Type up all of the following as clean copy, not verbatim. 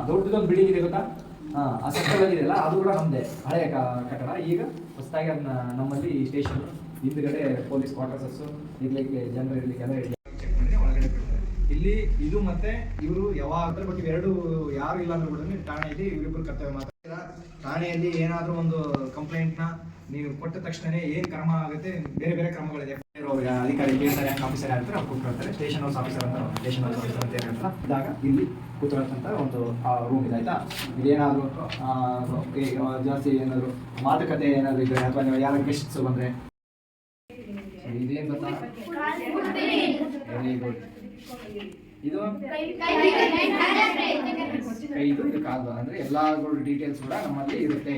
ದೊಡ್ಡದೊಂದು ಬಿಲ್ಡಿಂಗ್ ಇದೆ ಗೊತ್ತಾ, ಆ ಸರ್ಕಲ್ ಇದೆಯಲ್ಲ ಅದು ಕೂಡ ನಮ್ಮದೇ ಹಳೆಯ ಕಟ್ಟಡ. ಈಗ ಹೊಸದಾಗಿ ಅದನ್ನ ನಮ್ಮಲ್ಲಿ ಸ್ಟೇಷನ್ ಹಿಂದ್ಗಡೆ ಪೊಲೀಸ್ ಕ್ವಾರ್ಟರ್ಸಸ್ ಇರ್ಲಿಕ್ಕೆ ಜನರು ಇರ್ಲಿಕ್ಕೆ ಎಲ್ಲ ಚೆಕ್ ಮಾಡಿದ್ರೆ ಒಳಗಡೆ ಬಿಡ್ತಾರೆ. ಇಲ್ಲಿ ಇದು ಮತ್ತೆ ಇವರು ಯಾವಾಗ ಬಟ್ ಇವೆರಡು ಯಾರು ಇಲ್ಲ ಅಂದ್ರೆ ಕೂಡ ಠಾಣೆಯಲ್ಲಿ ಇವರಿಬ್ಬರು ಕರ್ತವ್ಯ ಮಾತ್ರ. ಠಾಣೆಯಲ್ಲಿ ಏನಾದರೂ ಒಂದು ಕಂಪ್ಲೇಂಟ್ನ ನೀವು ಕೊಟ್ಟ ತಕ್ಷಣ ಏನು ಕ್ರಮ ಆಗುತ್ತೆ, ಬೇರೆ ಬೇರೆ ಕ್ರಮಗಳಿದೆ. ಅಧಿಕಾರಿ ಕೇಳ್ತಾರೆ, ರ್ಯಾಂಕ್ ಆಫೀಸರ್ ಹೇಳ್ತಾರೆ, ಅವ್ರು ಕೂತ್ಕೊಳ್ತಾರೆ. ಸ್ಟೇಷನ್ ಹೌಸ್ ಆಫೀಸರ್ ಅಂತ, ಸ್ಟೇಷನ್ ಹೌಸ್ ಆಫೀಸರ್ ಅಂತ ಹೇಳ್ತಾರ. ಇದಾಗ ಇಲ್ಲಿ ಕೂತ್ಕೊಳ್ಳೋಂಥ ಒಂದು ರೂಮ್ ಇದೆ ಆಯ್ತಾ. ಇದೇನಾದರೂ ಜಾಸ್ತಿ ಏನಾದರೂ ಮಾತುಕತೆ ಏನಾದರೂ ಇದ್ದರೆ ಅಥವಾ ನೀವು ಯಾರು ಗೆಸ್ಟ್ಸ್ ಬಂದರೆ ಇದೇನು ಗೊತ್ತಾ, ವೆರಿ ಗುಡ್. ಇದು ಕೈದು ಇದು ಕಾದು ಅಂದರೆ ಎಲ್ಲಾಗಳ ಡೀಟೇಲ್ಸ್ ಕೂಡ ನಮ್ಮಲ್ಲಿ ಇರುತ್ತೆ.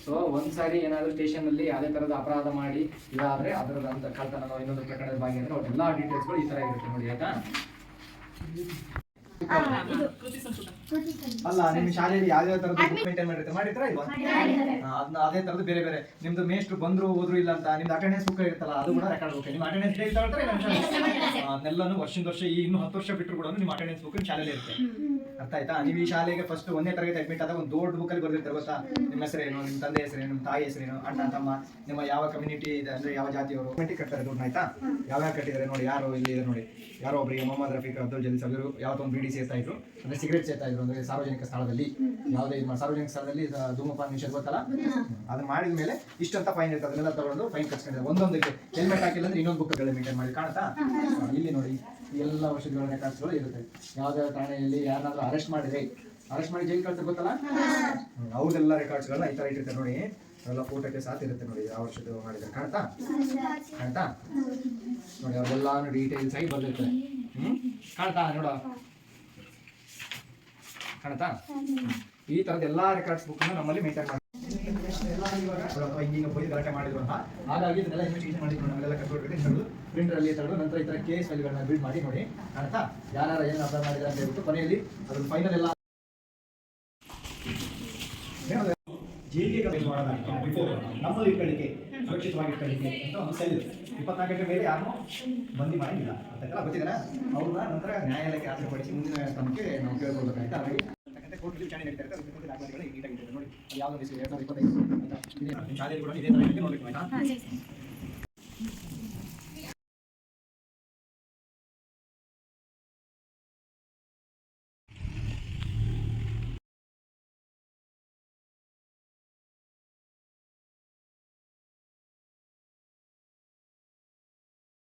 ಸೊ ಒಂದ್ಸಾರಿ ಏನಾದರೂ ಸ್ಟೇಷನಲ್ಲಿ ಅದೇ ಥರದ ಅಪರಾಧ ಮಾಡಿ ಇದಾದರೆ ಅದರದಂತ ಕಳ್ತನ ಇನ್ನೊಂದು ಪ್ರಕರಣದ ಭಾಗಿಯಾದರೆ ಅವ್ರ ಎಲ್ಲ ಡೀಟೇಲ್ಸ್ಗಳು ಈ ಥರ ಇರುತ್ತೆ ನೋಡಿ ಆಯ್ತಾ. ಅಲ್ಲ ನಿಮ್ಮ ಶಾಲೆಯಲ್ಲಿ ಯಾವ್ಯಾವ ಥರದ್ದು ಮೇಂಟೈನ್ ಮಾಡಿರ್ತಾರೆ ಇಲ್ವಾ? ಅದನ್ನ ಅದೇ ಥರದ್ದು ಬೇರೆ ಬೇರೆ ನಿಮ್ದು ಮೇಷ್ಟ್ರು ಬಂದ್ರು ಹೋದ್ರು ಇಲ್ಲ ಅಂತ ನಿಮ್ದು ಅಟೆಂಡೆನ್ಸ್ ಬುಕ್ ಇರುತ್ತಲ್ಲ ಅದು ಕೂಡ ರೆಕಾರ್ಡ್ ಬುಕ್. ನಿಮ್ಮ ಅಟೆಂಡೆನ್ಸ್ ಡೇಟ್ ತಗೊಳ್ತಾರೆ ಅದನ್ನೆಲ್ಲನೂ ವರ್ಷದ ವರ್ಷ ಈ ಇನ್ನೂ 10 ವರ್ಷ ಬಿಟ್ಟರು ಕೂಡ ನಿಮ್ಮ ಅಟೆಂಡೆನ್ಸ್ ಬುಕ್ ಶಾಲೆಯಲ್ಲಿ ಇರುತ್ತೆ. ಅರ್ಥ ಆಯ್ತಾ? ನೀವು ಈ ಶಾಲೆಗೆ ಫಸ್ಟ್ 1ನೇ ತರಗತಿ ಅಡ್ಮಿಟ್ ಆದಾಗ ಒಂದು ದೊಡ್ಡ ಬುಕ್ಕಲ್ಲಿ ಬರ್ದಿರ್ತಾರೆ ಗೊತ್ತಾ, ನಿಮ್ಮ ಹೆಸರೇನು, ನಿಮ್ಮ ತಂದೆ ಹೆಸರೇನು, ನಿಮ್ಮ ತಾಯಿ ಹೆಸರೇನು, ಅಣ್ಣ ತಮ್ಮ, ನಿಮ್ಮ ಯಾವ ಕಮ್ಯುನಿಟಿ ಇದೆ ಅಂದ್ರೆ ಯಾವ ಜಾತಿಯವರು ಕಮಿಟಿ ಕಟ್ತಾರೆ ದುಡ್ಡು ಆಯ್ತಾ. ಯಾವ್ಯಾವ ಕಟ್ಟಿದ್ದಾರೆ ನೋಡಿ, ಯಾರು ಇಲ್ಲಿ ಇದೆ ನೋಡಿ, ಯಾರೋ ಒಬ್ಬರಿಗೆ ಮೊಹಮ್ಮದ್ ರಫೀಕ್ ಅಬ್ದುಲ್ ಜಲೀಲ್ ಅವರು ಯಾವತ್ತೋ ಒಂದು ಬೀಡಿ ಸೇರ್ತಾ ಇದ್ರು ಅಂದ್ರೆ ಸಿಗರೇಟ್ ಸೇರ್ತಾ ಇದ್ರು ಅಂದ್ರೆ ಸಾರ್ವಜನಿಕ ಸ್ಥಳದಲ್ಲಿ, ಯಾವುದೇ ಸಾರ್ವಜನಿಕ ಸ್ಥಳದಲ್ಲಿ ಧೂಮಪಾನ ನಿಷೇಧ ಗೊತ್ತಲ್ಲ, ಅದನ್ನ ಮಾಡಿದ ಮೇಲೆ ಇಷ್ಟಂತ ಫೈನ್ ಇರ್ತದೆ. ಅದನ್ನೆಲ್ಲ ತಗೊಂಡು ಫೈನ್ ಕಟ್ಸ್ಕೊಂಡಿದ್ದಾರೆ. ಒಂದೊಂದಕ್ಕೆ ಹೆಲ್ಮೆಟ್ ಹಾಕಿಲ್ಲ ಅಂದ್ರೆ ಇನ್ನೊಂದು ಬುಕ್ಗಳು ಮೇಂಟೈನ್ ಮಾಡಿ ಕಾಣುತ್ತಾ. ಇಲ್ಲಿ ನೋಡಿ ಎಲ್ಲ ವರ್ಷಗಳ ರೆಕಾರ್ಡ್ಸ್ಗಳು ಇರುತ್ತೆ. ಯಾವುದೇ ಠಾಣೆಯಲ್ಲಿ ಯಾರನ್ನಾದ್ರೂ ಅರೆಸ್ಟ್ ಮಾಡಿ ಜೈಲು ಕಳ್ತಾರೆ ಗೊತ್ತಲ್ಲ, ಅವ್ರದೆಲ್ಲ ರೆಕಾರ್ಡ್ಸ್ಗಳನ್ನ ಈ ಥರ ಇಟ್ಟಿರ್ತಾರೆ ನೋಡಿ. ಎಲ್ಲ ಫೋಟೋಕ್ಕೆ ಸಾಥ್ ಇರುತ್ತೆ ನೋಡಿ, ಯಾವ ವರ್ಷದ ಮಾಡಿದ್ದಾರೆ ಕಾಣ್ತಾ ನೋಡಿ. ಅವ್ರೆಲ್ಲ ಡೀಟೇಲ್ಸ್ ಆಗಿ ಬಂದಿರ್ತಾರೆ. ಕಾಣ್ತಾ ನೋಡ ಕಾಣ್ತಾ. ಈ ಥರದ ಎಲ್ಲ ರೆಕಾರ್ಡ್ಸ್ ಬುಕ್ನ ನಮ್ಮಲ್ಲಿ ಮೇಂಟೈನ್ ಮಾಡಿ ಹಿಂಗಿಂಗ ಹೋಗಿ ಗಲಾಟೆ ಮಾಡಿದ್ರು ಅಂತ. ಹಾಗಾಗಿ ಇದನ್ನೆಲ್ಲ ಇನ್ವೆಸ್ಟಿಗೇಷನ್ ಮಾಡಿದ್ರು, ನಮ್ಮೆಲ್ಲ ಕಟ್ಕೊಳ್ಬೇಕು ಪ್ರಿಂಟರಲ್ಲಿ ತಗೊಂಡು ನಂತರ ಈ ಥರ ಕೇಸ್ ಫೈಲ್ಗಳನ್ನ ಬಿಲ್ಡ್ ಮಾಡಿ ನೋಡಿ ಕಾಣ್ತಾ. ಯಾರು ಏನು ಅಪ್ಲೈ ಮಾಡಿದ್ದಾರೆ ಅಂತ ಹೇಳ್ಬಿಟ್ಟು ಕೊನೆಯಲ್ಲಿ ಅದ್ರ ಫೈನಲ್ ಎಲ್ಲ ಜೈಲಿಗೆ ಬಿಫೋರ್ ನಮ್ಮಲ್ಲಿ ಇಟ್ಕೊಳ್ಳಿಕ್ಕೆ ಸುರಕ್ಷಿತವಾಗಿ ಇಟ್ಕೊಳ್ಳಿಕ್ಕೆ ಅಂತ ಒಂದು ಸೆಲ್ 24 ಗಂಟೆ ಮೇಲೆ ಯಾರನ್ನೂ ಬಂದಿ ಮಾಡಿಲ್ಲ ಅಂತೆಲ್ಲ ಗೊತ್ತಿದ್ದಾರೆ. ಅವ್ರನ್ನ ನಂತರ ನ್ಯಾಯಾಲಯಕ್ಕೆ ಹಾಜರುಪಡಿಸಿ ಮುಂದಿನ ಕ್ರಮಕ್ಕೆ ನಾವು ಕೇಳ್ಕೊಳ್ಬೇಕಾಯ್ತು. ಹಾಗಾಗಿ ಕೋರ್ಟ್ ವಿಚಾರಣೆ ನಡೀತಾ ಇರುತ್ತೆ. ಅದಕ್ಕೆ ದಾಖಲೆಗಳು ನೀಟಾಗಿರುತ್ತೆ ನೋಡಿ. ಯಾವುದೋ 2025 ಶಾಲೆಯಲ್ಲಿ ಕೂಡ ಇದೇ ಥರ ನೋಡಬೇಕು ಆಯ್ತಾ.